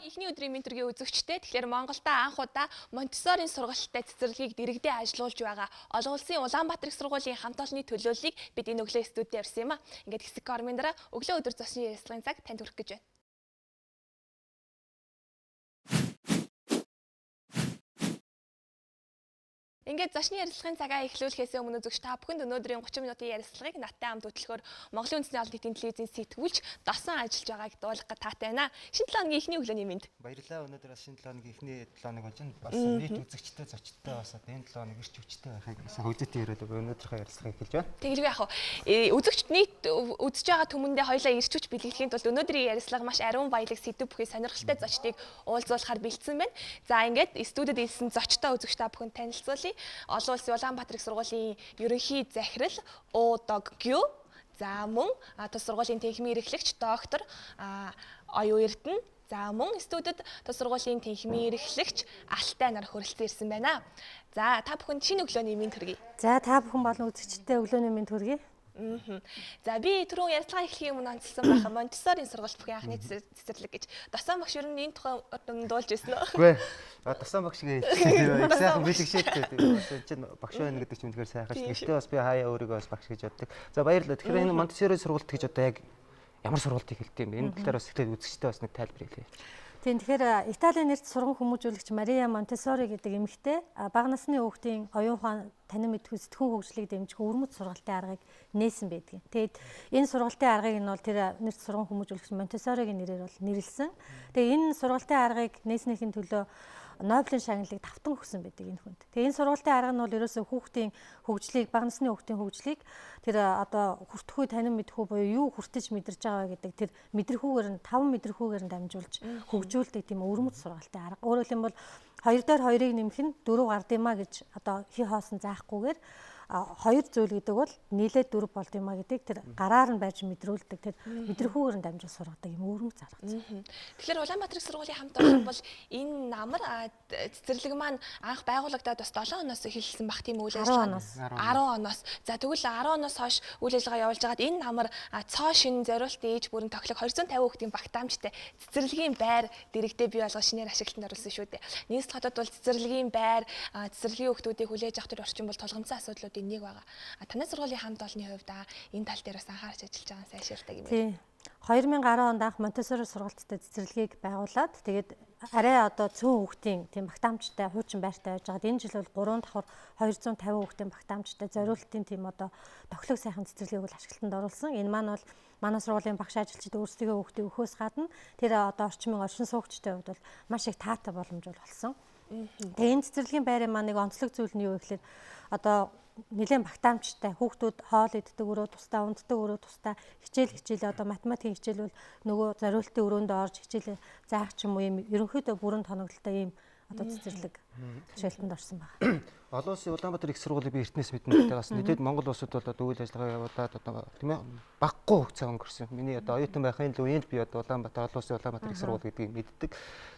Эхний өдрийн менторгийн үзэгчтэй тэгэхээр Монголда анх удаа Монтессорийн сургалттай цэцэрлэгийг дэргэдээ ажиллуулж байгаа олон улсын Улаанбаатар их сургуулийн хамт олонны төлөөллийг бид энэ өглөө студид явсан юм а. Ингээд хэсэг гормын дараа өглөө өдөр зочны ярилцлагын цаг танд хүрэх гэж байна. Ингээд зочны ярилцлагын цагаа эхлүүлэхээс өмнө үзэгч та бүхэнд өнөөдрийн 30 минутын ярилцлагыг надтай хамт хөтлөхөөр Монголын үндэсний албан нийтийн телевизийн сэтгүүлч досон ажиллаж байгааг дуулах гэж таатай байна. Шинэ 7 өдрийн эхний өглөөний мэнд. Баярлалаа. Өнөөдөр бас шинэ 7 өдрийн эхний 7 өнөг болж байна. Бас нийт үзэгчтэй зочдтой бас энэ 7 өнөг ирч хүчтэй байхыг хөгжөөтэй яриад өнөөдрийнхөө ярилцлагыг эхэлж байна. Тэгэлгүй яах вэ? Үзэгчд нийт үзэж байгаа түмэндээ хоёлаа ирч хүч бэлгэхийн тулд өнөөдрийн ярилцлага маш ариун баялаг сэдв бүхий сонирхолтой зочдыг уулзуулахаар бэлдсэн байна. За ингээд студид ирсэн зочтой үзэгч та бүхэнд танилцуулъя. Олон улсын Улаанбаатар их сургуулийн ерөнхий захирал ОДОГ. За мөн тус сургуулийн техникийн эрхлэгч доктор Оюун Эрдэнэ. За мөн студид тус сургуулийн техникийн эрхлэгч Алтай нар хүрэлцэн ирсэн байна. За та бүхэнд шинэ өглөөний мэнд хүргэе. За та бүхэн болон үзэгчдээ өглөөний мэнд хүргэе. За би түрүүн ярилцлага эхлэхийн өмнө онцлсан байх Монтессорийн сургалт бүхий анхны цэцэрлэг гэж. Досон багш ер нь энэ тухай дуулж ирсэн үү? Үгүй. Досон багш гээ. Сайхан бэлэгшээтэй. Чинь багш байна гэдэг чинь үнэхээр сайхан ш. Гэхдээ бас би хаяа өөрийгөө бас багш гэж боддог. За баярлалаа. Тэгэхээр энэ Монтессорийн сургалт гэж одоо яг ямар сургалтыг хэлдэг юм бэ? Энэ талаар бас ихлээр үзэгчтэй бас нэг тайлбар хийлээ. Тийм тэгэхээр Италийн нэрт сурган хүмүүжүүлэгч Мария Монтессори гэдэг эмэгтэй бага насны хүүхдийн оюун ухаан танин мэдхүй сэтгүүн хөгжлийг дэмжих өвөрмөц сургалтын аргыг нээсэн байдаг. Тэгээд энэ сургалтын аргыг нь бол тэр нэрт сурган хүмүүжүүлэгч Монтессоригийн нэрээр бол нэрлсэн. Тэгээд энэ сургалтын аргыг нээснийхин төлөө Нобелийн шагналыг 5 тан өгсөн байдаг энэ хүнд. Тэгээ энэ сургалтын арга нь бол ерөөсөө хүүхдийн хөгжлийг, бага насны хүүхдийн хөгжлийг тэр одоо хүртэхүй танин мэдхүү буюу юу хүртэж мэдэрч байгаа гэдэг тэр мэдрэхүүгээр нь 5 мэдрэхүүгээр нь дамжуулж хөгжүүлдэг тийм өвөрмөц сургалтын арга. Өөрөөр хэлбэл 2 дээр 2-ыг нэмэх нь 4 гардимаа гэж одоо хий хоосон заахгүйгээр 2 зүйл гэдэг бол нийлээд 4 болд юм а гэдэг тэр гараар нь байж мэдрүүлдэг тэр мэдрхүүгээр нь дамжуулж сургадаг юм өвөрмөц заргац. Тэгэхээр Улаанбаатар их сургуулийн хамт олон бол энэ намар цэцэрлэг маань анх байгуулагдаад бас 7 оноос эхэлсэн бах тийм үйл ажиллагаа. 10 оноос. За тэгвэл 10 оноос хойш үйл ажиллагаа явуулж байгаад энэ намар цоо шин зориулт ээж бүрэн тоглох 250 хүүхдийн багтаамжтай цэцэрлэгийн байр дэрэгдээ бий болгох шинээр ашиглалтанд орсон шүү дээ. Нийслэл хотод бол цэцэрлэгийн байр, цэцэрлэгийн хүүхдүүдийг хүлээж авах төр орчин бол тулгымцсан асуудлууд нэг байгаа. Танай сургуулийн хамт олонны хувьд энэ тал дээр бас анхаарч ажиллаж байгаа сайшаалтай юм байна. 2010 онд анх Монтессори сургалттай цэцэрлэгийг байгуулад тэгээд арай одоо цөөн хүүхдийн тийм багтаамжтай хуучин байртай байж байгаа. Энэ жил бол 3 давхар 250 хүүхдийн багтаамжтай зориултын тийм одоо тоглог сайхан цэцэрлэгийг бол ашиглалтанд оруулсан. Энэ маань бол манай сургуулийн багш ажилчид өөрсдөө хүүхдийн өхөөс гадна тэр одоо орчмын оршин суугчдын хувьд бол маш их таатай боломж болсон. Тэгээ энэ цэцэрлэгийн байрын маань нэг онцлог зүйл нь юу гэхээр одоо нэлээд багтаамжтай хүүхдүүд хоол иддэг өрөө тусдаа, унддаг өрөө тусдаа хичээл одоо математикийн хичээл бол нөгөө зориултын өрөөнд орж хичээл заах ч юм уу юм ерөнхийдөө бүрэн тоноглолтой юм одоо цэцэрлэг ашиглалтанд орсон байна. Олон улсын Улаанбаатар их сургуулийн би эртнээс мэднэ гэдэг бас нийтэд Монгол улсад бол одоо үйл ажиллагаа явуулаад одоо тийм ээ баггүй хугацаа өнгөрсөн. Миний одоо оюутан байхын л үеинд би одоо Улаанбаатар олон улсын Улаанбаатар их сургууль гэдгийг мэддэг.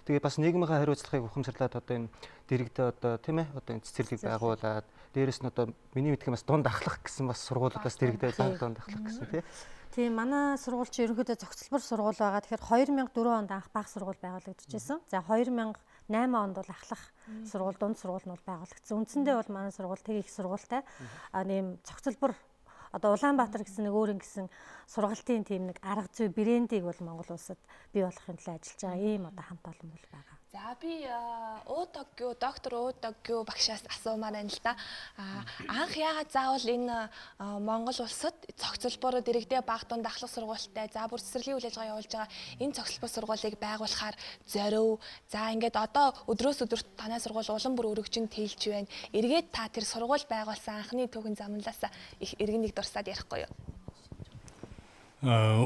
Тэгээд бас нийгмийн хариуцлагыг ухамсарлаад одоо энэ дэрэгдээ одоо тийм ээ одоо энэ цэцэрлэгийг байгуулад дээрэс нь одоо миний мэдхийн бас дунд ахлах гэсэн бас сургуулиудаас дэрэгдээ дунд ахлах гэсэн тийм. Тийм манай сургууль чи ерөнхийдөө цогцлбор сургууль байгаа. Тэгэхээр 2004 онд анх бага сургууль байгуулагдчихсэн. За 2008 онд бол ахлах сургууль, дунд сургууль нь бол байгуулагдсан. Үндсэндээ бол манай сургууль тэг их сургуультай нэм цогцлбор одоо Улаанбаатар гэсэн нэг өөр ингэсэн сургалтын тийм нэг арга зүй брендийг бол Монгол улсад бий болгохын төлөө ажиллаж байгаа ийм одоо хамт олон бол байгаа. За би ОДОГ доктор ОДОГ багшаас асуумаар байна л да. Анх яагаад заавал энэ Монгол улсад цогцлбор дэрэгдээ бага дунд ахлах сургуультай за бүр цэцэрлэгийн үйл ажиллагаа явуулж байгаа энэ цогцлбор сургуулийг байгуулахаар зорив. За ингээд одоо өдрөөс өдөрт танай сургууль улам бүр өргөжин тэлж байна. Эргээд та тэр сургууль байгуулсан анхны түүхэн замналаас иргэнийг дурсаад ярихгүй юу?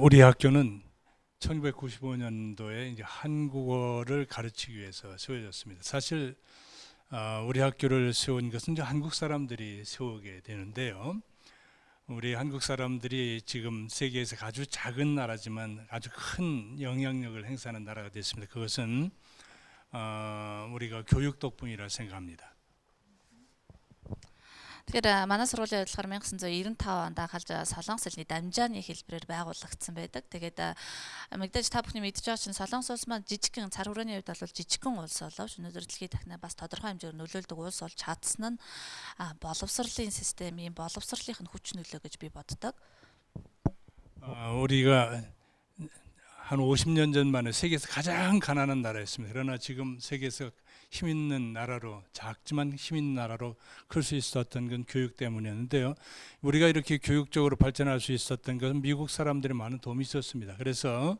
우리 학교는 1995년도에 이제 한국어를 가르치기 위해서 세워졌습니다. 사실 우리 학교를 세운 것은 이제 한국 사람들이 세우게 되는데요. 우리 한국 사람들이 지금 세계에서 아주 작은 나라지만 아주 큰 영향력을 행사하는 나라가 됐습니다. 그것은 우리가 교육 덕분이라 생각합니다. Тэгэхээр манай сургуулийн хувьд 1995 онд анхaalж Солонгос хэлний дамжааны хэлбэрээр байгуулагдсан байдаг. Тэгээд мэдээж та бүхний мэдж байгаа чинь Солонгос улс маань жижигхэн цар хүрээний хувьд бол жижигхэн улс боловч өнөөдөр дэлхийн дахнаа бас тодорхой хэмжээгээр нөлөөлдөг улс болж чадсан нь боловсролын системийн боловсролынх нь хүч нөлөө гэж би боддог. 우리가 한 50년 전만에 세계에서 가장 가난한 나라였습니다. 그러나 지금 세계에서 힘 있는 나라로, 작지만 힘 있는 나라로 클 수 있었던 건 교육 때문이었는데요. 우리가 이렇게 교육적으로 발전할 수 있었던 것은 미국 사람들의 많은 도움이 있었습니다. 그래서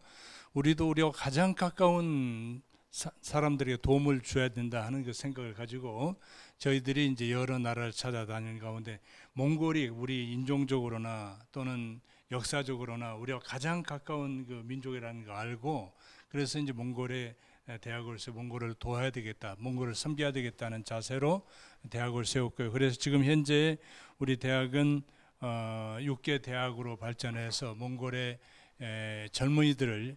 우리와 가장 가까운 사람들에게 도움을 줘야 된다 하는 그 생각을 가지고 저희들이 이제 여러 나라를 찾아다니는 가운데 몽골이 우리 인종적으로나 또는 역사적으로나 우리와 가장 가까운 그 민족이라는 거 알고 그래서 이제 몽골에 대학을 세워 몽골을 도와야 되겠다, 몽골을 섬겨야 되겠다는 자세로 대학을 세웠고요. 그래서 지금 현재 우리 대학은 6개 대학으로 발전해서 몽골의 젊은이들을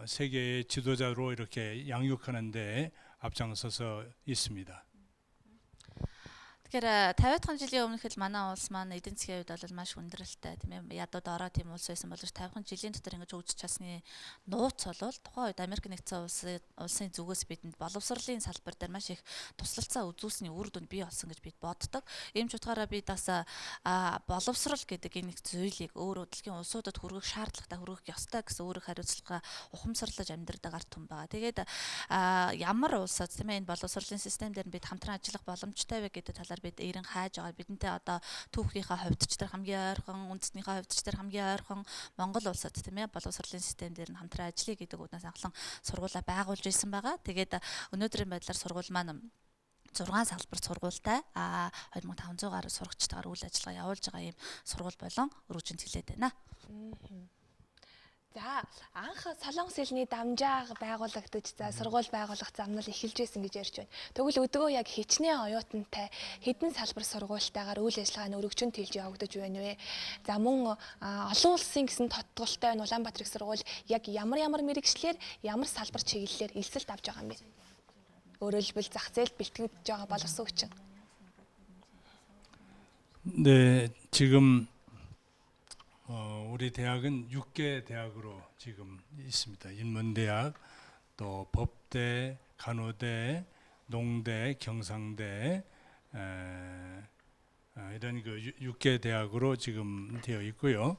세계의 지도자로 이렇게 양육하는 데 앞장서서 있습니다. Тэгэхээр 50 жилийн өмнөх л манай улс маань эдийн засгийн хувьд бол маш хүндрэлтэй тийм ээ ядууд ороо тийм улс байсан боловч 50 жилийн дотор ингэж хөгжиж чадсны нууц бол тухайн үед Америк нэгдсэн улсын зүгээс бидэнд боловсролын салбар дээр маш их туслалцаа үзүүлсний үр дүнд бий болсон гэж бид боддог. Ийм ч утгаараа бид бас боловсрол гэдэг энэ зүйлийг өөр хөдөлгөөний улсуудад хүргэх шаардлагатай хүргэх ёстой гэсэн өөрөг хариуцлага ухамсарлаж амьдрдаг ард түмэн байгаа. Тэгээд ямар улсад тийм ээ энэ боловсролын систем дээр бид хамтран ажиллах боломжтой вэ гэдэг талаар бид эрен хайж байгаа. Бидэнтэй одоо түүхийнхаа хувьд ч тэр хамгийн ойрхон, үндэснийхээ хувьд ч тэр хамгийн ойрхон Монгол улсад тийм ээ боловсролын систем дээр нь хамтран ажиллая гэдэг үгнээс анхлан сургуулаа байгуулж ирсэн байгаа. Тэгээд өнөөдрийн байдлаар сургууль маань 6 салбарт сургуультай 2500 гаруй сурагчтайгаар үйл ажиллагаа явуулж байгаа юм сургууль болон өргөжинд хэлээд байна. За анх Солонгос хэлний дамжааг байгуулагдаж сургууль байгуулах зам нь эхэлж байсан гэж ярьж байна. Тэгвэл өдгөө яг хичнээн оюутантай хэдэн салбар сургуультайгаар үйл ажиллагаа нь өргөжинд хэлж явагдаж байна вэ? За мөн олон улсын гэсэн тодтголтой Улаанбаатар их сургууль яг ямар мэрэгчлэр ямар салбар чиглэлээр элсэлт авч байгаа юм бэ? Өөрөөр хэлбэл зах зээлд бэлтгэж байгаа боловсон хүчин. 네, 지금 우리 대학은 6개 대학으로 지금 있습니다. 인문대학, 또 법대, 간호대, 농대, 경상대 이런 그 6개 대학으로 지금 되어 있고요.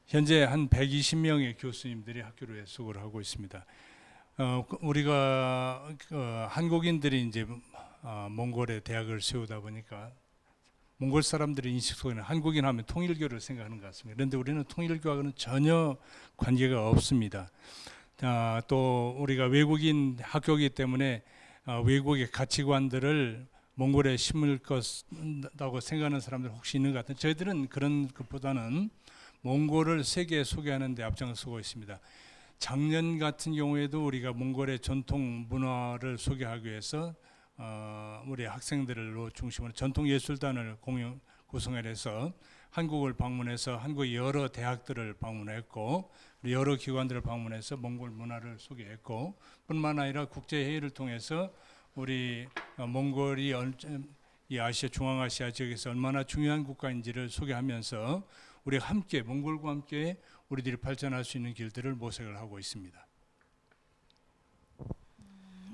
현재 한 120명의 교수님들이 학교로 수고를 하고 있습니다. 우리가 한국인들이 이제 몽골에 대학을 세우다 보니까 몽골 사람들의 인식 속에는 한국인 하면 통일교를 생각하는 것 같습니다. 그런데 우리는 통일교하고는 전혀 관계가 없습니다. 또 우리가 외국인 학교이기 때문에 외국의 가치관들을 몽골에 심을 것다고 생각하는 사람들 혹시 있는 것 같은데 저희들은 그런 것보다는 몽골을 세계에 소개하는 데 앞장서고 있습니다. 작년 같은 경우에도 우리가 몽골의 전통 문화를 소개하기 위해서 우리 학생들을 중심으로 전통예술단을 구성을 해서 한국을 방문해서 한국의 여러 대학들을 방문했고 여러 기관들을 방문해서 몽골 문화를 소개했고 뿐만 아니라 국제회의를 통해서 우리 몽골이 이 아시아 중앙아시아 지역에서 얼마나 중요한 국가인지를 소개하면서 우리가 함께 몽골과 함께 우리들이 발전할 수 있는 길들을 모색을 하고 있습니다.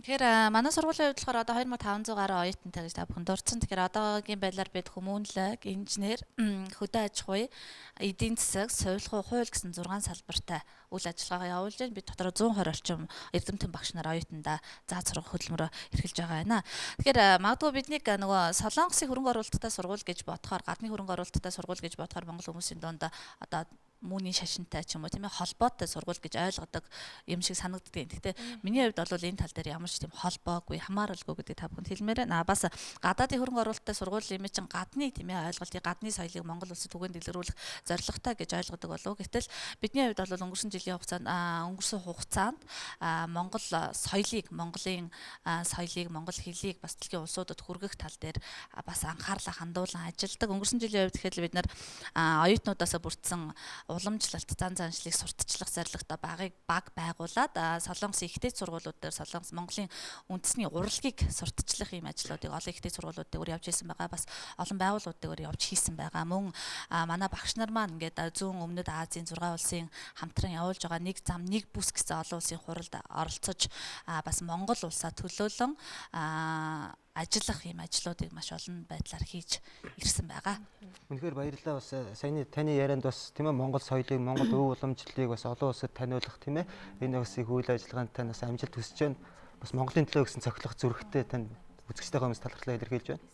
Тэгэхээр манай сургуулийн хувьд болохоор одоо 2500 гаруй оюутантай гэж та бүхэн дурдсан. Тэгэхээр одоогийн байдлаар бид хүмүүнлэг, инженер, хөдөө аж ахуй, эдийн засаг, сувилгын хууль гэсэн 6 салбартай үйл ажиллагаагаа явуулж байна. Бид дотор 120 орчим эрдэмтэн багш нар оюутандаа зааж сургах хөдөлмөрөөр эрхэлж байгаа байна. Тэгэхээр магадгүй биднийг нөгөө Солонгосын хөрөнгө оруулалттай сургууль гэж бодохоор, гадны хөрөнгө оруулалттай сургууль гэж бодохоор монгол хүмүүсийн донд одоо мууны шашинтай ч юм уу тийм ээ холбоотой сургууль гэж ойлгодог юм шиг санагддаг. Гэхдээ миний хувьд бол энэ тал дээр ямар ч тийм холбоогүй, хамааралгүй гэдэг та бүхэнд хэлмээр байна. Бас гадаадын хөрөнгө оруулалттай сургууль юм чинь гадны тийм ээ ойлголтыг, гадны соёлыг Монгол улсад түгээн дэлгэрүүлэх зорилготой гэж ойлгодог болов. Гэтэл бидний хувьд бол өнгөрсөн жилийн хугацаанд Монгол соёлыг, Монголын соёлыг, монгол хэлийг бас дэлхийн улсуудад хүргэх тал дээр бас анхаарлаа хандуулан ажилладаг. Өнгөрсөн жилийн хувьд тэгэхээр бид нар оюутнуудаасаа бүрдсэн уламжлалт, зан заншлыг сурталчлах зорилготой баг байгуулад Солонгос ихтэй сургуулиуд дээр Солонгос Монголын үндэсний урлагийг сурталчлах ийм ажлуудыг олон ихтэй сургуулиуд дээр явж хийсэн байгаа. Бас олон байгууллагууд дээр явж хийсэн байгаа. Мөн манай багш нар маань ингээд зүүн өмнөд Азийн 6 улсын хамтран явуулж байгаа нэг зам нэг бүс гэсэн олон улсын хуралд оролцож бас Монгол улсаа төлөөлөн ажиллах ийм ажлуудыг маш олон байдлаар хийж ирсэн байгаа. Үнэхээр баярлалаа. Бас саяны таны ярианд бас тийм ээ Монгол соёлыг, Монгол өв уламжлалыг бас олон улсад таниулах тийм ээ энэ бас их үйл ажиллагаанд тань бас амжилт хүсэж байна. Бас Монголын төлөө гэсэн цохилох зүрхтэй тань үзэгчтэйгээ бас талархлаа илэрхийлж байна.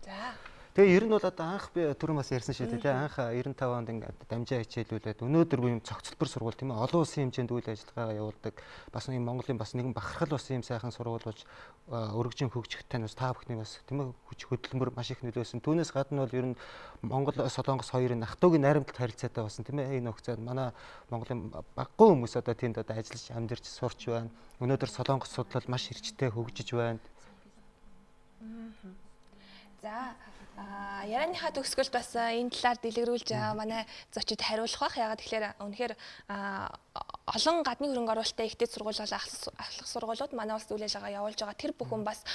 За. Тэгээ ер нь бол одоо анх би түрүүн бас ярьсан шүү дээ. Анх 95 онд ингээд дамжаа хичээлүүлээд өнөөдөр буюу цогцлбор сургууль тийм ээ олон улсын хэмжээнд үйл ажиллагаа явуулдаг. Бас нэг Монголын бас нэгэн бахархал бас ийм сайхан сургууль болж өргөжин хөгжихэд тань бас та бүхний бас тийм ээ хүч хөдөлмөр маш их нөлөөсөн. Түүнээс гадна бол ер нь Монгол Солонгос хоёрын ах トゥ угийн найрамдалт харилцаатай болсон тийм ээ. Энэ хугацаанд манай Монголын баггүй хүмүүс одоо тэнд одоо ажиллаж амьдарч сурч байна. Өнөөдөр Солонгос судлал маш эрчтэй хөгжиж байна. За ярианыхаа төгсгөлд бас энэ талаар дэлгэрүүлж манай зочид хариулах бах. Ягаад тэгэхээр үнэхээр олон гадны хөрөнгө оруулалттай ихтэй сургууль бол ахлах сургуулиуд манай улс үйл ажиллагаа явуулж байгаа. Тэр бүхэн бас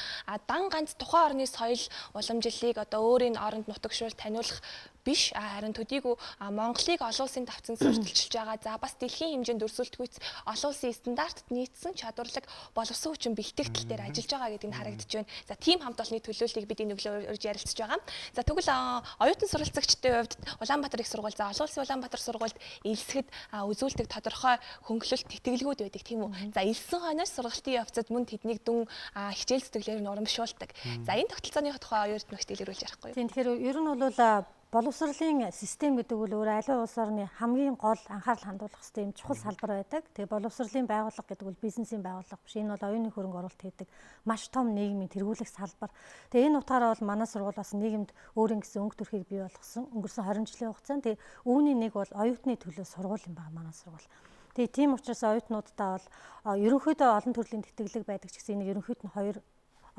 дан ганц тухайн орны соёл уламжлалыг одоо өөрийн оронд нутагшуул таниулах биш харин төдийгүй Монголыг олон улсын давцанд сурталчилж байгаа. За бас дэлхийн хэмжээнд өрсөлдөхүйц олон улсын стандартад нийцсэн чадварлаг боловсон хүчин бэлтгэгдэл дээр ажиллаж байгаа гэдэг нь харагдаж байна. За тийм хамт олонны төлөөллийг бид энэ өглөө урьж ярилцж байгаа. За тэгвэл оюутан суралцагчдын хувьд Улаанбаатар их сургууль, за олон улсын Улаанбаатар сургуульд элсгэд үзүүлдэг тодорхой хөнгөлөлт тэтгэлгүүд байдаг тийм үү. За элсэн хойноос сургалтын явцад мөн тэднийг дүн хичээл зүтгэлээр нь урамшуулдаг. За энэ тогтолцооны тухай оюутан нөхд илэрүүлж ярихгүй юу? Тийм тэгэхээр ер нь бол боловсролын систем гэдэг нь өөр аливаа улс орны хамгийн гол анхаарал хандуулах хэрэгтэй юм чухал салбар байдаг. Тэгээ боловсролын байгууллага гэдэг нь бизнесийн байгууллага биш. Энэ бол оюуны хөрөнгө оруулалт хийдэг маш том нийгмийн тэргүүлэх салбар. Тэгээ энэ утгаараа бол манай сургууль бас нийгэмд өөрийн гэсэн өнгө төрхийг бий болгосон. Өнгөрсөн 20 жилийн хугацаанд тэгээ үүний нэг бол оюутны төлөө сургууль юм байна манай сургууль. Тэгээ тийм учраас оюутнуудаа бол ерөнхийдөө олон төрлийн тэтгэлэг байдаг ч гэсэн энийг ерөнхийд нь хоёр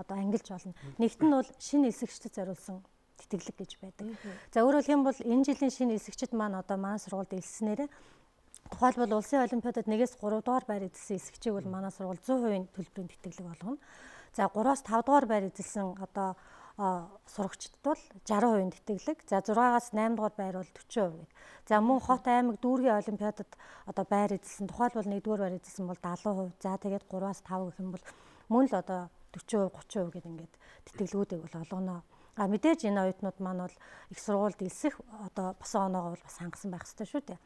одоо ангилж болно. Нэгт нь бол шинэ элсэгчдэд зориулсан тэтгэлэг гэж байдаг. За өөрөөр хэлбэл энэ жилийн шинэ элсэгчид маань одоо манай сургуульд элснээрээ тухайлбал улсын олимпиадад 1-3 дугаар байр эзэлсэн элсэгчийг бол манай сургууль 100% төлбөрийн тэтгэлэг болгоно. За 3-5 дугаар байр эзэлсэн одоо сурагчдад бол 60% тэтгэлэг. За 6-8 дугаар байр бол 40% гэдэг. За мөн хот аймаг дүүргийн олимпиадад одоо байр эзэлсэн тухайлбал 1-р байр эзэлсэн бол 70%. За тэгээд 3-5 гэх юм бол мөн л одоо 40%, 30% гэдэг ингээд тэтгэлгүүдийг бол олгоно. Мэдээж энэ оюутнууд маань бол их сургуульд элсэх одоо босон оноогоо бол бас хангасан байх хэрэгтэй шүү дээ.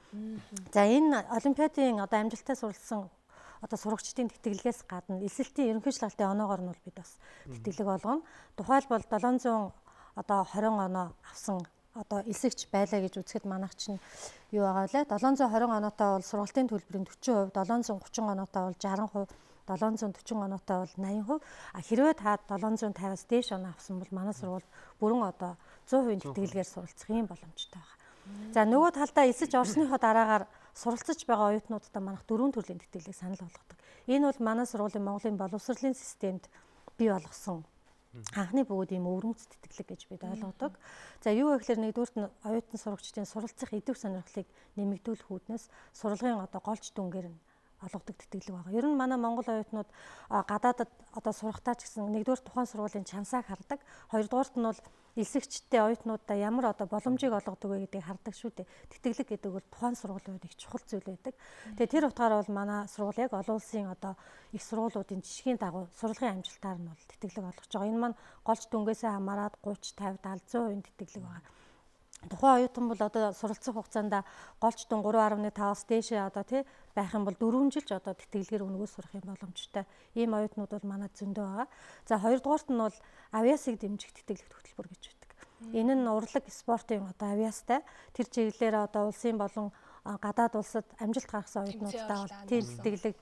За энэ олимпиадын одоо амжилттай суралцсан одоо сурагчдын тэтгэлгээс гадна элсэлтийн ерөнхий шалгалтын оноогоор нь бол бид бас тэтгэлэг болгоно. Тухайлбал 700 одоо 20 оноо авсан одоо элсэгч байлаа гэж үзэхэд манайх чинь юу байгаа вэ? 720 оноотой бол сургалтын төлбөрийн 40%, 730 оноотой бол 60%, 740 оноотой бол 80%. Хэрвээ та 750-аас дээш оноо авсан бол манай сургууль бүрэн одоо 100% тэтгэлгээр суралцах юм боломжтой байна. За нөгөө талдаа элсэж орсныхоо дараагаар суралцж байгаа оюутнуудаа манайх 4 төрлийн тэтгэлгийг санал болгодог. Энэ бол манай сургуулийн Монголын боловсролын системд бий болгосон анхны бөгөөд ийм өвөрмөц тэтгэлэг гэж бид ойлгодог. За юу вэ гэхээр нэгдүгürt нь оюутан сурагчдын суралцах идэвх сонирхлыг нэмэгдүүлэх үүднээс сурлагын одоо голч дүнгээр нь олгодог тэтгэлэг байгаа. Ер нь манай монгол оюутнууд гадаадад одоо сурахтаа ч гэсэн нэгдүгээр тухайн сургуулийн чамсааг хардаг. Хоёрдугаарт нь бол элсэгчтэй оюутнуудаа ямар одоо боломжийг олгодог вэ гэдгийг хардаг шүү дээ. Тэтгэлэг гэдэг бол тухайн сургуулийн их чухал зүйл байдаг. Тэгээ тэр утгаараа бол манай сургууль яг олон улсын одоо их сургуулиудын жишгийн дагуу сурлагын амжилтаар нь бол тэтгэлэг олгож байгаа. Энэ маань голч дүнгээсээ хамаарат 30, 50, 70, 100% тэтгэлэг байгаа. Тухайн оюутан бол одоо суралцах хугацаанд голч дүн 3.5-аас дээшээ одоо тий байх юм бол 4 жилч одоо тэтгэлгээр өнгөө сурах юм боломжтой. Ийм оюутнууд бол манайд зөндөө байгаа. За хоёрдугаарт нь бол авиасыг дэмжих тэтгэлэгт хөтөлбөр гэж байдаг. Энэ нь урлаг спортын одоо авиастай тэр чиглэлээр одоо улсын болон гадаад улсад амжилт гаргасан оюутнуудтай бол тэтгэлэг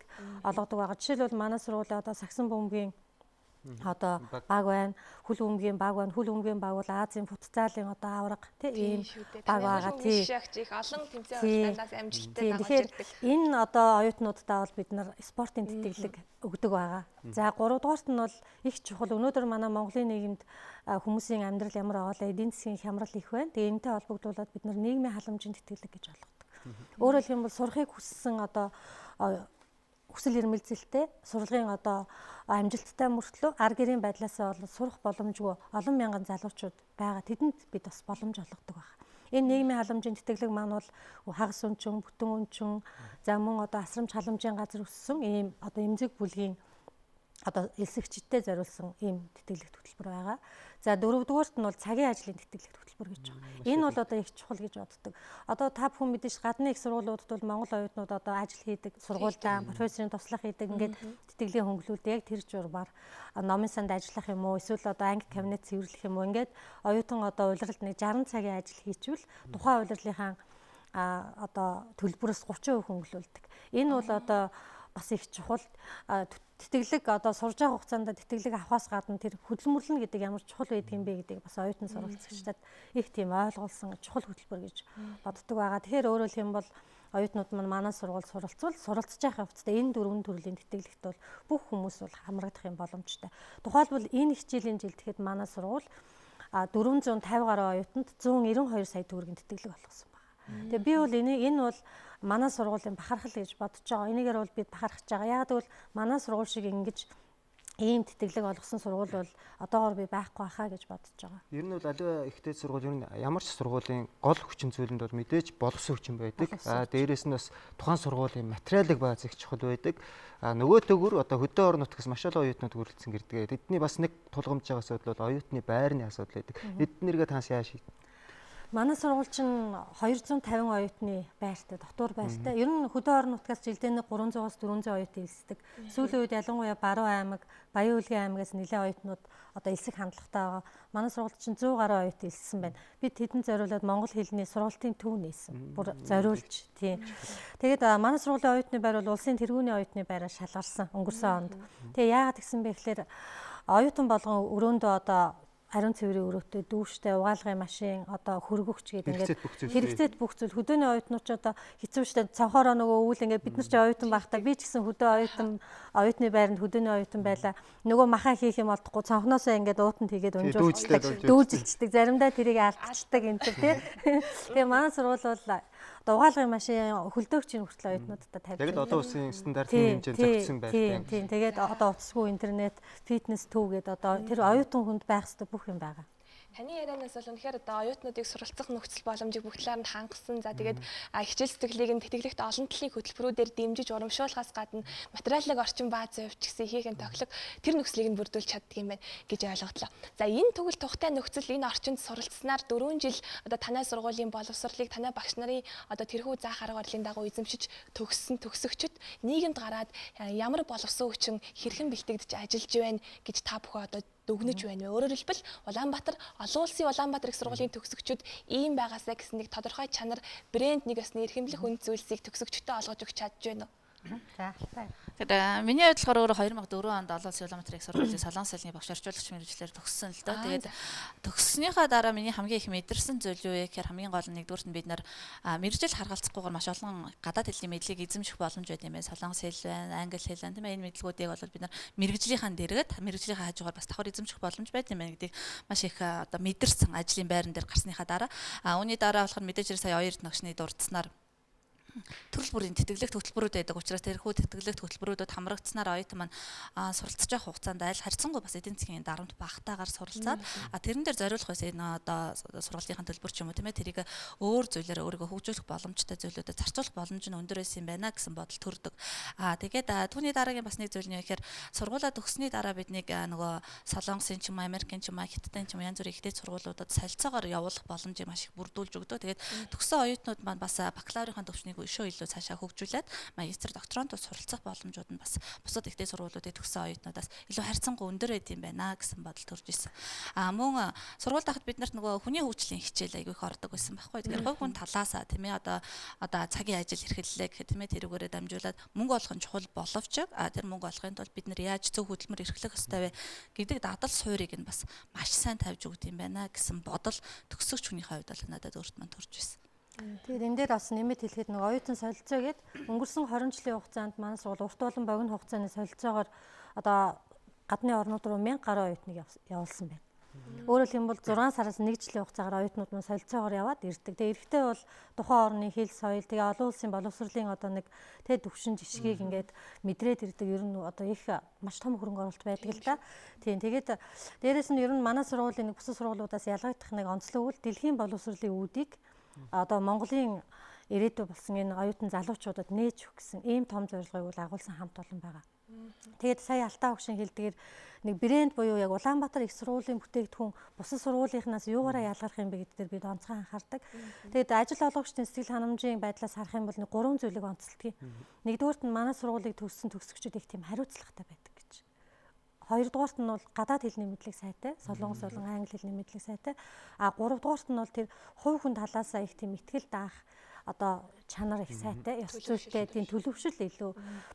олгодог байгаа. Жишээлбэл манай сургуулийн одоо Сагсан бөмбөгийн Одоо баг байна, хөл өмгийн баг байна. Хөл өмгийн баг бол Азийн футзалын одоо авраг тийм баг байгаа тийм. Их олон тэмцээн уралдаанаас амжилттай дагаж тэгэхээр ирдэг. энэ одоо оюутнуудаа бол бид нар спортын тэтгэлэг өгдөг байгаа. За 3 дугаарт нь бол их чухал. Өнөөдөр манай Монголын нийгэмд хүмүүсийн амьдрал ямар байгаа эдийн засгийн хямрал их байна. Тэгээ энэтэй холбогдуулаад бид нар нийгмийн халамжийн тэтгэлэг гэж болгодог. Өөрөөр хэлбэл сурахыг хүссэн одоо хүсэл эрмэлзэлтэй сургалтын одоо амжилттай мөртлөө ар гэрийн байдлаасаа бол сурах боломжгүй олон мянган залуучууд байгаа. Тэдэнд бид бас боломж олгодог байна. Энэ нийгмийн халамжийн тэтгэлэг маань бол хагас өнчин, бүтэн өнчин, за мөн одоо асрамж халамжийн газар өссөн ийм одоо эмзэг бүлгийн одоо элсэгчдтэй зориулсан ийм тэтгэлэг хөтөлбөр байгаа. За 4-р нь бол цагийн ажлын тэтгэлэг хөтөлбөр гэж байна. Энэ бол одоо их чухал гэж боддог. Одоо та бүхэн мэдээж гадны их сургуулиудад бол Монгол оюутнууд одоо ажил хийдэг, сургуультай профессорын туслах хийдэг ингээд тэтгэлийн хөнгөлөлт яг тэр журмаар номын санд ажиллах юм уу, эсвэл одоо анги кабинет цэвэрлэх юм уу ингээд оюутан одоо улиралд нэг 60 цагийн ажил хийчихвэл тухайн улирлынхаа одоо төлбөрөөс 30% хөнгөлүүлдэг. Энэ бол одоо бас их чухал. Тэтгэлэг одоо сурж байгаа хугацаанд тэтгэлэг авахаас гадна тэр хөдөлмөрлөн гэдэг ямар чухал байдгийг бэ гэдгийг бас оюутан сурвалжлагчдад их тийм ойлгуулсан чухал хөтөлбөр гэж боддог байгаа. Тэгэхээр өөрөөр хэлбэл оюутнууд маань манай сургуульд суралцвал суралцж байгаа хувцастай энэ 4 төрлийн тэтгэлэгт бол бүх хүмүүс бол хамрагдах юм боломжтой. Тухайлбал энэ хичээлийн жилд тэгэхэд манай сургууль 450 гаруй оюутанд 192 сая төгрөгийн тэтгэлэг болгосон байна. Тэгээ би бол энэ бол манай сургуулийн бахархал гэж бодож байгаа. Энийгээр бол бид бахархаж байгаа. Яг тэгвэл манай сургууль шиг ингэж ийм тэтгэлэг олгосон сургууль бол одоогоор би байхгүй байхаа гэж бодож байгаа. Ер нь бол аливаа ихтэй сургууль ер нь ямар ч сургуулийн гол хүчин зүйлэнд бол мэдээж боловсон хүчин байдаг. Дээрээс нь бас тухайн сургуулийн материалын бааз их чухал байдаг. Нөгөө төгөр одоо хөдөө орон нутгаас маш олон оюутнууд хүрэлцэн гэрдэг. Тэдний бас нэг тулгамж байгаа асуудал бол оюутны байрны асуудал байдаг. Эднэргээ тааш яаж шийдэх? Манай сургууль чинь 250 оюутны байртай, дотор байртай. Ер нь хөдөө орон нутгаас жилдээ 300-аас 400 оюутан элсдэг. Сүүлийн үед ялангуяа Баруун аймаг, Баян-Улгийн аймагаас нэлээд оюутнууд одоо элсэх хандлагатай байгаа. Манай сургуульд чинь 100 гаруй оюутан элссэн байна. Бид тэдэнд зориулаад монгол хэлний сургалтын төв нээсэн. Бүр зориулж тийм. Тэгээд манай сургуулийн оюутны байр бол улсын тэргүүний оюутны байраа шалгарсан өнгөрсөн онд. Тэгээ яагаад гэсэн бэ гэхээр оюутан болгон өрөөндөө одоо ариун цэврийн өрөөтэй, дүүштэй, угаалгын машин, одоо хөргөгч гэдэг ингээд хэрэгцээт бүх зүйл хөдөөний оюутнууд ч одоо хэцүү штэ цонхороо нөгөө өвөл ингээд бид нар ч оюутан байхдаа би ч гэсэн хөдөө оюутны байранд хөдөөний оюутан байла. Нөгөө махан хийх юм олдохгүй цонхноосоо ингээд уутанд хийгээд өнжүүлдэг, дүүжилчдэг. Заримдаа тэрийг алдчихдаг энэ төр тий. Тэгээ манай сургууль бол угаалгын машин хөлдөөгчийн хүртэл оюутнуудад тавьж байна. Яг одоо улсын стандартын хэмжээнд зохицсон байртай. Тийм. Тэгээд одоо утасгүй интернет, фитнес төв гэдэг одоо тэр оюутан хүнд байх ёстой бүх юм байгаа. Таны ярианаас бол үнэхээр одоо оюутнуудыг суралцах нөхцөл боломжийг бүх талаараа хангасан. За тэгээд хичээл сэтгэлийг нь тэтгэлэгт олон талын хөтөлбөрүүдээр дэмжиж урамшуулахаас гадна материалын орчин баазын хувьд ч гэсэн хийхин тоглог тэр нөхцөлийг нь бүрдүүлж чаддаг юм байна гэж ойлголоо. За энэ тэгвэл тухтай нөхцөл энэ орчинд суралцсанаар 4 жил одоо танай сургуулийн боловсролыг танай багш нарын одоо тэрхүү заах арга барилын дагуу эзэмшиж төгссөн төгсөгчд нийгэмд гараад ямар боловсон хүчин хэрхэн бэлтгэгдэж ажиллаж байна гэж та бүхэн одоо дүгнэж байна. Өөрөөр хэлбэл Улаанбаатар олон улсын Улаанбаатар их сургуулийн төгсөгчид ийм байгаасаа гэсэн нэг тодорхой чанар брэнд нэг ёсны эрхэмлэх үнд зүйлсийг төгсөгчдөд олгож өгч чадж байна уу? За. Тэгээд миний бодлохоор өөрөө 2004 онд олон улсын Улаанбаатар их сургуулийн Солонгос хэлний багш орчуулагч мэргэжлэр төгссөн л доо. Тэгээд төгссөнийхаа дараа миний хамгийн их мэдэрсэн зүйл юу вэ гэхээр хамгийн гол нь нэгдүгürt нь бид нар мэргэжил харгалзахгүйгээр маш олон гадаад хэлний мэдлэгийг эзэмших боломж байт юм байна. Солонгос хэл байна, англи хэл байна. Тийм ээ, энэ мэдлгүүдийг бол бид нар мэргэжлийнхаа дэргэд мэргэжлийнхаа хажуугаар бас давхар эзэмших боломж байт юм байна гэдгийг маш их одоо мэдэрсэн ажлын байран дээр гарсныхаа дараа. Үүний дараа болохоор мэдээж сая хоёр ногшны дурдсанаар төрөл бүрийн тэтгэлэгт хөтөлбөрүүд байдаг учраас тэрхүү тэтгэлэгт хөтөлбөрүүдэд хамрагдсанаар оюутан маань суралцж байгаа хугацаанд аль харьцангуй бас эдийн засгийн дарамт багтаагаар суралцаад тэрэн дээр зориулах байсан энэ одоо сургалтынхаа төлбөр ч юм уу тийм ээ тэрийг өөр зүйлээр өөрийгөө хөгжүүлэх боломжтой зүйлүүдэд зарцуулах боломж нь өндөр байсан юм байна гэсэн бодол төрдөг. Тэгээд түүний дараагийн бас нэг зүйл нь юу гэхээр сургуулаа төгссөний дараа биднийг нөгөө Солонгосын ч юм уу Америкийн ч юм уу Хятадын ч юм уу янз бүрийн ихтэй сургуулиудад солилцоогоор явуулах боломжийг маш их бүрдүүлж өгдөө. Тэгээд төгссөн оюутнууд маань бас бакалаврын төвчнийг өшөө илүү цаашаа хөгжүүлээд магистр докторантууд суралцах боломжууд нь бас бусад ихтэй сургуулиудыг төгссөн оюутнуудаас илүү харьцангуй өндөр байд юм байна гэсэн бодол төрж ирсэн. Мөн сургуульд ахад бид нарт нөгөө хүний хөгжлийн хичээл айгүй их ордог байсан байхгүй. Тэгэхээр хувь хүн талаасаа тийм ээ одоо цагийн ажил эрхэллээ гэхэд тийм ээ тэрүүгээрээ дамжуулаад мөнгө олох нь чухал боловч тэр мөнгө олохын тулд бид нар яаж зөв хөдөлмөр эрхлэх ёстой вэ гэдэг дадал суурийг нь бас маш сайн тавьж өгд юм байна гэсэн бодол төгсөгч хүнийхээ хувьд бол надад өөрт маань төрж ирсэн. Тэгээд энэ дээр бас нэмэт хэлэхэд нэг оюутан солилцоо гээд өнгөрсөн 20 жилийн хугацаанд манай сургууль урт болон богино хугацааны солилцоогоор одоо гадны орнууд руу 1000 гаруй оюутныг явуулсан байна. Өөрөөр хэлбэл 6 сараас 1 жилийн хугацаагаар оюутнууд маань солилцоогоор яваад ирдэг. Тэгээд эрэхтэй бол тухайн орны хэл соёл тэгээ олон улсын боловсролын одоо нэг тэ төвшин жишгийг ингээд мэдрээд ирдэг. Ер нь одоо их маш том хөрөнгө оруулалт байдаг л да. Тийм тэгээд дээрэс нь ер нь манай сургуулийн нэг бусад сургуулиудаас ялгагдах нэг онцлог үйл дэлхийн боловсролын үүдийг одоо Монголын ирээдүй болсон энэ оюутан залуучуудад нээж өгөх гэсэн ийм том зорилгыг бол агуулсан хамт олон байгаа. Тэгээд сая Алтаа өгшин хэлдгээр нэг брэнд буюу яг Улаанбаатар их сургуулийн бүтээгдэхүүн бусад сургуулийнхнаас юугаараа ялгарх юм бэ гэдгээр бид онцгой анхаардаг. Тэгээд ажил олгогчдын сэтгэл ханамжийн байдлаас харах юм бол нэг 3 зүйлийг онцолдог юм. Нэгдүгээрт нь манай сургуулийг төгссөн төгсөгчид их тийм хариуцлагатай байдаг гэж. Хоёрдугаарт нь бол гадаад хэлний мэдлэг сайтай, солонгос болон англи хэлний мэдлэг сайтай. Гуравдугаарт нь бол тэр хувь хүн талаасаа их тийм ихтгэл даах одоо чанар их сайтай, ёс зүйтэй, тийм төлөвшөл илүү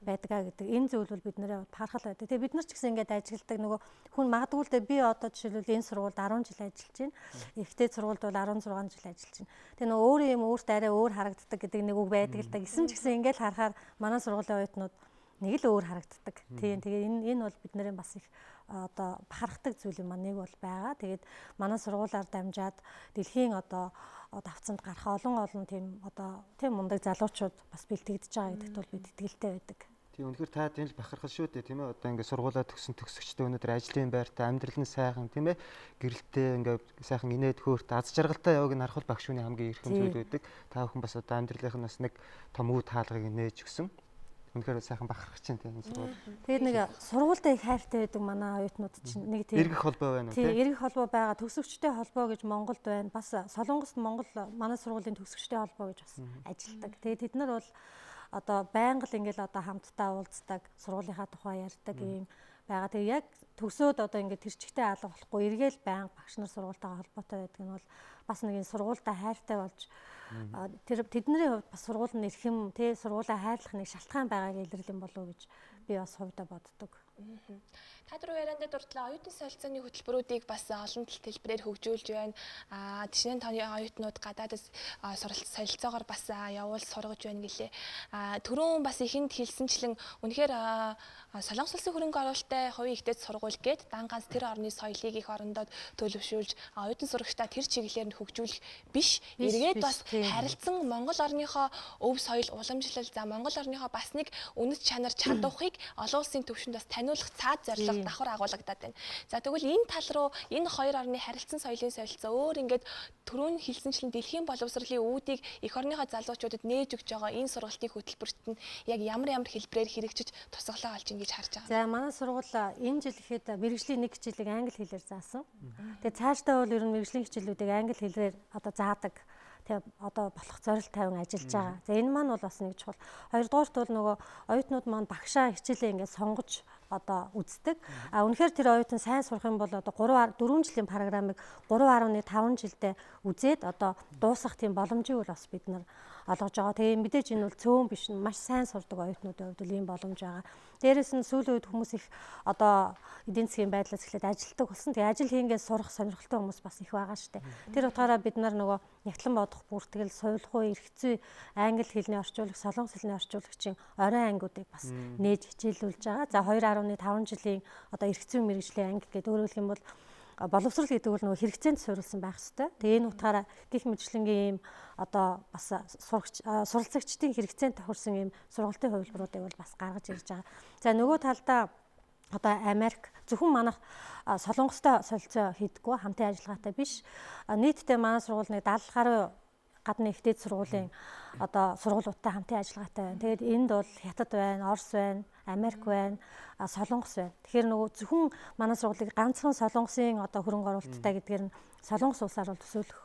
байдгаа гэдэг. Энэ зүйл бол биднэрээ харахал байдаг. Тэгээ бид нар ч гэсэн ингээд ажилладаг нөгөө хүн магадгүй л дээ би одоо жишээлбэл энэ сургуульд 10 жил ажиллаж байна. Ихтэй сургуульд бол 16 жил ажиллаж байна. Тэгээ нөгөө өөрөө юм өөрт арай өөр харагддаг гэдэг нэг үг байдаг л да. Гэсэн ч гэсэн ингээд харахаар манай сургуулийн оюутнууд нэг л өөр харагддаг. Тийм. Тэгээ энэ бол биднэрийн бас их одоо бахархдаг зүйл юм аа нэг бол байгаа. Тэгээд манай сургуулиар дамжаад дэлхийн одоо давцанд гарах олон тийм одоо тийм мундаг залуучууд бас бэлтгэж байгаа гэдэгт бол бид итгэлтэй байдаг. Тийм үнэхээр та тийм л бахархал шүү дээ тийм ээ. Одоо ингээд сургуулаа төгсөн төгсөгчтэй өнөөдөр ажлын байртай амьдрал нь сайхан тийм ээ. Гэрэлтэй ингээд сайхан инээд хөөрт аз жаргалтай яваг нь харах бол багш хүний хамгийн эрхэм зүйл байдаг. Та бүхэн бас одоо амьдралынх нь бас нэг том үе таалгыг нээж өгсөн. Үнэхээр сайхан бахархаж чинь тийм сургууль. Тэгээд нэг сургуультай их хайртай байдаг манай оюутнууд чинь нэг тийм эргэх холбоо байна уу тийм? Тийм эргэх холбоо байгаа. Төгсөгчтэй холбоо гэж Монголд байна. Бас Солонгост Монгол манай сургуулийн төгсөгчтэй холбоо гэж бас ажилладаг. Тэгээд тэд нар бол одоо байнга л ингээл одоо хамтдаа уулздаг, сургуулийнхаа тухай ярьдаг юм байгаа. Тэгээд яг төгсөөд одоо ингээд тэр чигтээ алга болохгүй эргээл байнга багш нар сургуультайгаа холбоотой байдаг нь бол бас нэг энэ сургуультай хайртай болж тэр тэдний хувьд бас сургууль нь эрхэм тий сургуулаа хайрлах нэг шалтгаан байгааг илэрлэн болов уу гэж би бас хувьдаа боддог. Та дөрөв ярианд дурдлаа оюутан солилцооны хөтөлбөрүүдийг бас олон хэлбэрээр хөгжүүлж байна. Жишээ нь таны оюутнууд гадаадас солилцоогоор бас явуул сургаж байна гэлээ. Түрүүн бас ихэнд хэлсэнчлэн үнэхээр Солонгос улсын хөрөнгө оруулалттай хувийн ихтэйц сургууль гээд дан ганц тэр орны соёлыг их орондод төлөвшүүлж оюутан сурагчдаа тэр чиглэлээр нь хөгжүүлэх биш. Эргээд бас харилцан Монгол орныхоо өв соёл уламжлал Монгол орныхоо бас нэг үнэт чанар чадварыг олон улсын түвшинд бас таниулах цаад зорилго давхар агуулгадаад байна. За тэгвэл энэ тал руу энэ хоёр орны харилцан соёлын солилцоо өөр ингээд түрүүн хэлсэнчлэн дэлхийн боловсролын үүдийг эх орныхоо залуучуудад нээж өгч байгаа энэ сургалтын хөтөлбөрт нь яг ямар хэлбэрээр хэрэгжиж тусгалаа олж ингэж харж байгаа. За манай сургууль энэ жил ихэд мэргэжлийн нэг хичээлийг англи хэлээр заасан. Тэгээ цаашдаа бол ер нь мэргэжлийн хичээлүүдийг англи хэлээр одоо заадаг. Тэгээ одоо болох зорилт тавин ажиллаж байгаа. За энэ маань бол бас нэг чухал. Хоёрдугаарт бол нөгөө оюутнууд маань багшаа хичээлээ ингээд сонгож одоо үздэг. Үнэхээр тэр оюутан сайн сурах юм бол одоо 4 жилийн программыг 3.5 жилдээ үзээд одоо дуусгах тийм боломжийг бол бас бид нар олгож байгаа. Тэгээ мэдээж энэ бол цөөн биш маш сайн сурдаг оюутнуудын хувьд ийм боломж байгаа. Дээрээс нь сүүлийн үед хүмүүс их одоо эдийн засгийн байдлаас эхлээд ажилтдаг болсон. Тэгээ ажил хийгээд сурах сонирхолтой хүмүүс бас их байгаа шүү дээ. Тэр утгаараа бид нар нөгөө нягтлан бодох бүртгэл, соёлгүй, эрх зүй, англи хэлний орчуулагч, солонгос хэлний орчуулагчийн оройн ангиудыг бас нээж хичээлүүлж байгаа. За 2.5 жилийн одоо эрх зүй мэргэжлийн анги гэдэг өөрөөр хэлэх юм бол боловсрол гэдэг бол нөгөө хэрэгцээнд суурилсан байх ёстой. Тэгээ энэ утгаараа гих мэтчлэнгийн ийм одоо бас суралцагчдын хэрэгцээнд тохирсон ийм сургалтын хувилбаруудыг бол бас гаргаж ирж байгаа. За нөгөө талдаа одоо Америк зөвхөн манайх солонгостой солилцоо хийдэггүй хамтын ажиллагаатай биш. Нийтдээ манай сургууль нэг 70 гаруй гадны ихтэйц сургуулийн одоо сургуулиудтай хамтын ажиллагаатай байна. Тэгээд энд бол Хятад байна, Орос байна, Америк байна, Солонгос байна. Тэгэхээр нөгөө зөвхөн манай сургуулийг ганцхан солонгосын одоо хөрөнгө оруулалттай гэдгээр нь солонгос улсаар бол төсөөлөх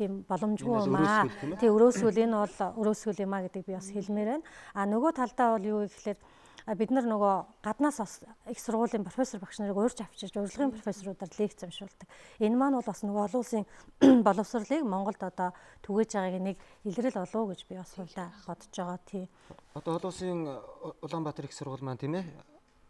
тийм боломжгүй Энэ бол юм аа. өрөөсгөл тийм ээ? Тийм өрөөсгөл энэ бол өрөөсгөл юм аа гэдэг би бас хэлмээр байна. А нөгөө талдаа бол юу вэ гэхээр бид нар нөгөө гаднаас бас их сургуулийн профессор багш нарыг уурж авчирч урилгын профессорудаар лекц уншуулдаг. Энэ маань бол бас нөгөө олон улсын боловсролыг Монголд одоо түгээж байгааг нэг илрэл болов гэж би бас хувьдаа бодож байгаа. Тийм. Одоо олон улсын Улаанбаатар их сургууль маань тийм ээ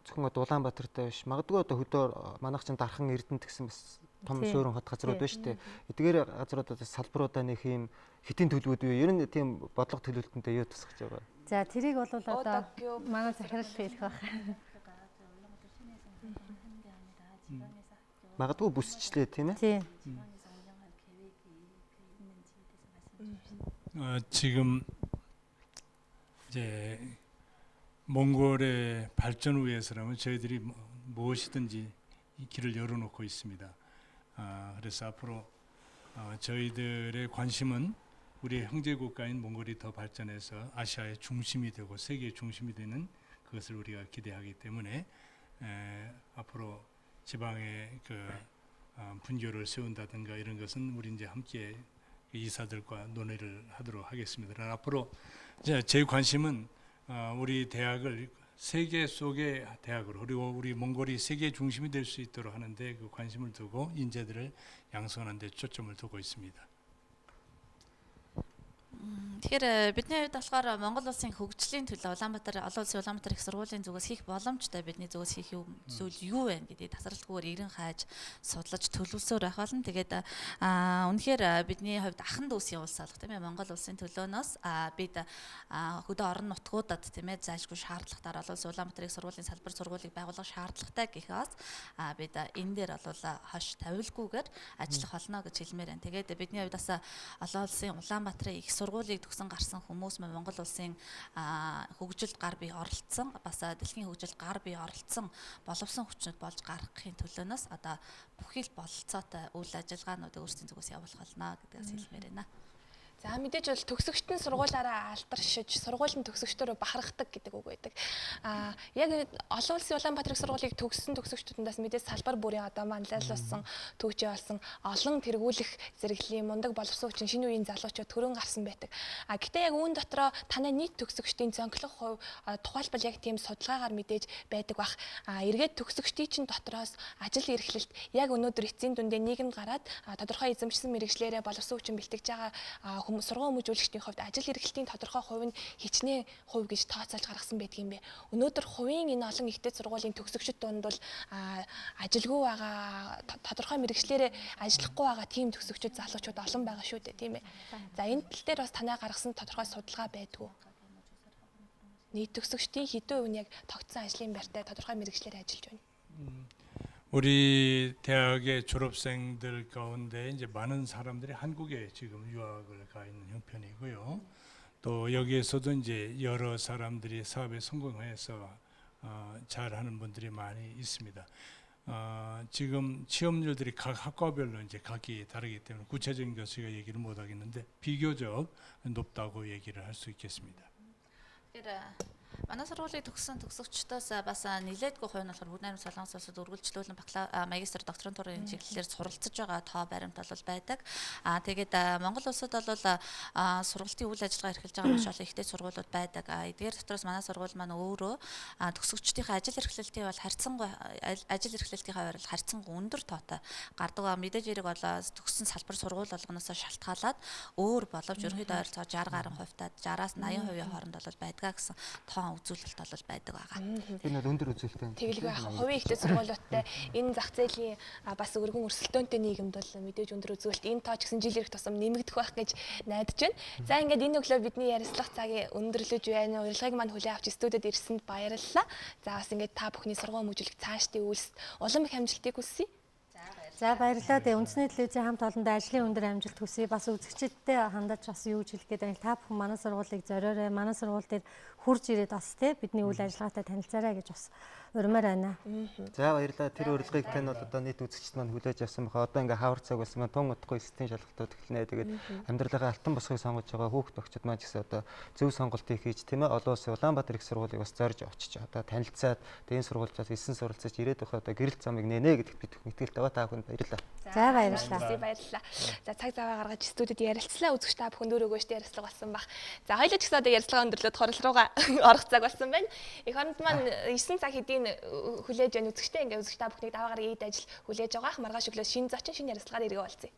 зөвхөн одоо Улаанбаатартай биш магадгүй одоо хөдөө манайх чинь Дархан Эрдэнэт гэсэн бас том суурин хот газрууд байна шүү дээ. Эдгээр газруудад салбаруудаа нэг юм хитийн төлөвүүд бий. Ер нь тийм бодлого төлөвлөлтөндөө юу тусгаж байгаа? За тэрийг бол одоо манай захирал хэлэх байх. Магадгүй бүсчлээ тийм ээ? Тийм. 지금 이제 몽골의 발전을 위해서라면 저희들이 무엇이든지 이 길을 열어놓고 있습니다. 그래서 앞으로 저희들의 관심은 우리 형제 국가인 몽골이 더 발전해서 아시아의 중심이 되고 세계의 중심이 되는 그것을 우리가 기대하기 때문에 앞으로 지방의 그 분교를 세운다든가 이런 것은 우리 이제 함께 이사들과 논의를 하도록 하겠습니다. 그러나 앞으로 이제 제 관심은 우리 대학을 세계 속의 대학으로 그리고 우리 몽골이 세계 중심이 될 수 있도록 하는데 그 관심을 두고 인재들을 양성하는 데 초점을 두고 있습니다. Тэгэхээр бидний хувьд болохоор Монгол улсын хөгжлийн төлөө Улаанбаатар олон улсын Улаанбаатар их сургуулийн зүгээс хийх боломжтой бидний зүгээс хийх зүйл юу вэ гэдэг тасралтгүйгээр ирэн хааж судлаж төлөвлөсөөр байх болно. Тэгээд үнэхээр бидний хувьд ахын дүүсийн улс алах тийм ээ Монгол улсын төлөөнөөс бид хөдөө орон нутгуудад тийм ээ зайлшгүй шаардлагатаар олон улсын Улаанбаатар их сургуулийн салбар сургуулийг байгуулах шаардлагатай гэхээс бид энэ дээр бол хош тавилгүйгээр ажиллах болно гэж хэлмээр байна. Тэгээд бидний хувьд бас олон улсын Улаанбаатарын их сургуулийг төгсөн гарсан хүмүүс Монгол улсын хөгжилд гар бие оролцсон бас дэлхийн хөгжилд гар бие оролцсон боловсон хүчнүүд болж гаргахын төлөөнөөс одоо бүхий л бололцоотой үйл ажиллагаануудыг өөрсдийн зүгээс явуулах болно гэдгээс хэлмээр байна. За мэдээж бол төгсөгчд нь сургуулаараа алдаршиж, сургуулийн төгсөгчдөрөө бахархдаг гэдэг үг байдаг. Яг олон улсын Улаанбаатар их сургуулийг төгссөн төгсөгчдүүдээс мэдээж салбар бүрийн одоо манлайлуулсан, төгжээ болсон олон тэргүүлэх зэрэглэлийн мундаг боловсон хүчин шинэ үеийн залуучууд төрөн гарсан байдаг. Гэхдээ яг үүн дотроо танай нийт төгсөгчдийн зөнхлөх хувь тухайлбал яг тийм судалгаагаар мэдээж байдаг бах. Эргээд төгсөгчдийн чинь дотроос ажил эрхлэлт яг өнөөдөр эцсийн дүндээ нийгэмд гараад тодорхой эзэмшсэн мэрэгчлэрээ боловсон хүчин бэлтгэж байгаа сургууль хүмүүжүүлэгчдийн хувьд ажил эрхлэлтийн тодорхой хувь нь хичнээн хувь гэж тооцоолж гаргасан байдаг юм бэ. Өнөөдөр хувийн энэ олон ихтэй сургуулийн төгсөгчд дунд бол ажилгүй байгаа тодорхой мэрэгчлэрээ ажиллахгүй байгаа тийм төгсөгчд залуучууд олон байгаа шүү дээ тийм ээ. За энэ тал дээр бас танай гаргасан тодорхой судалгаа байдгүй. Нийт төгсөгчдийн хэдэн хувь нь яг тогтсон ажлын байртай тодорхой мэрэгчлэрээ ажиллаж байна. 우리 대학의 졸업생들 가운데 이제 많은 사람들이 한국에 지금 유학을 가 있는 형편이고요. 또 여기에서도 이제 여러 사람들이 사업에 성공해서 잘하는 분들이 많이 있습니다. 지금 취업률들이 각 학과별로 이제 각기 다르기 때문에 구체적인 것을 제가 얘기를 못 하겠는데 비교적 높다고 얘기를 할 수 있겠습니다. Манай сургуулийн төгссөн төгсөгчдөөс бас нэлээдгүй хувь нь болохоор Бүгд найрамд Солонгос улсад үргэлжлүүлэн магистр докторантурын чиглэлээр суралцж байгаа тоо баримт бол байдаг. Тэгээд Монгол улсад бол сургалтын үйл ажиллагаа эрхэлж байгаа маш олон ихтэй сургуулиуд байдаг. Эдгээр дотроос манай сургууль маань өөрөө төгсөгчдийн ажил эрхлэлтийн бол ажил эрхлэлтийн хувьд харьцангуй өндөр тоотой гардаг. Мэдээж хэрэг бол төгссөн салбар сургууль болгоноос шалтгаалаад өөр боловч ерөнхийдөө ойролцоогоор 60 гаруй хувьтай 60-аас 80% хооронд бол байдгаа гэсэн тоо үзүүлэлт бол байдаг байгаа. Энэ бол өндөр үзүүлэлт. Тэгэлгүй хувийн ихтэй сургуулиудтай энэ зах зээлийн бас өргөн өрсөлдөөнтэй нийгэмд бол мэдээж өндөр үзүүлэлт энэ тоо ч гэсэн жил ирэх тусам нэмэгдэх байх гэж найдаж байна. За ингээд энэ өглөө бидний ярилцлага цагийг өндөрлөж байна. Урилгыг маань хүлээн авч студид ирсэнд баярлалаа. За бас ингээд та бүхний сургууль хүмүүжүүлэх цаашдын үйлс улам их амжилтыг хүсье. За баярлалаа. Тэгээ үндэсний телевизийн хамт олондоо ажлын өндөр амжилт хүсье. Бас үзэгчдтэй хандаж бас юу гэж хэлэх гээд байна. Та бүхэн манай сургуулийг зориорой. Манай сургууль дээр хурж ирээд бас бидний үйл ажиллагаатай танилцаарай гэж бас урмаар байна. За баярлалаа. Тэр урилгыг тань бол одоо нийт үзэгчд маань хүлээж авсан баха. Одоо ингээ хавар цаг болсон маань тун утгагүй стен шалгалтууд эхэлнэ. Тэгээд амьдралынхаа алтан босхыг сонгож байгаа хүүхд огчд маань ч гэсэн одоо зөв сонголтыг хийж тийм ээ олон улсын Улаанбаатар их сургуулийг бас зорж очиж одоо танилцаад энэ сургуульчаас элсэн суралцаж ирээд байх одоо гэрэл замыг нэнэ гэдэгт бид итгэлтэй байгаа. Та бүхэнд баярлалаа. За баярлалаа. Баярлалаа. За цаг зав гаргаж студид ярилцлаа. Үзэгч та бүхэн дөрөвгөөштэй ярилцлага болсон баг. За хоёул ч гэсэн одоо ярилцлага өндөрлөд хорол руугаа орох цаг болсон байна. Эх хонд маань 9 цаг хэдийн хүлээж байна үзэгчтэй. Ингээ үзэгч та бүхнийг даваагаар ийд ажил хүлээж байгаа. Маргааш өглөө шинэ зочин шинэ ярилцлагаар иргэ болцъё.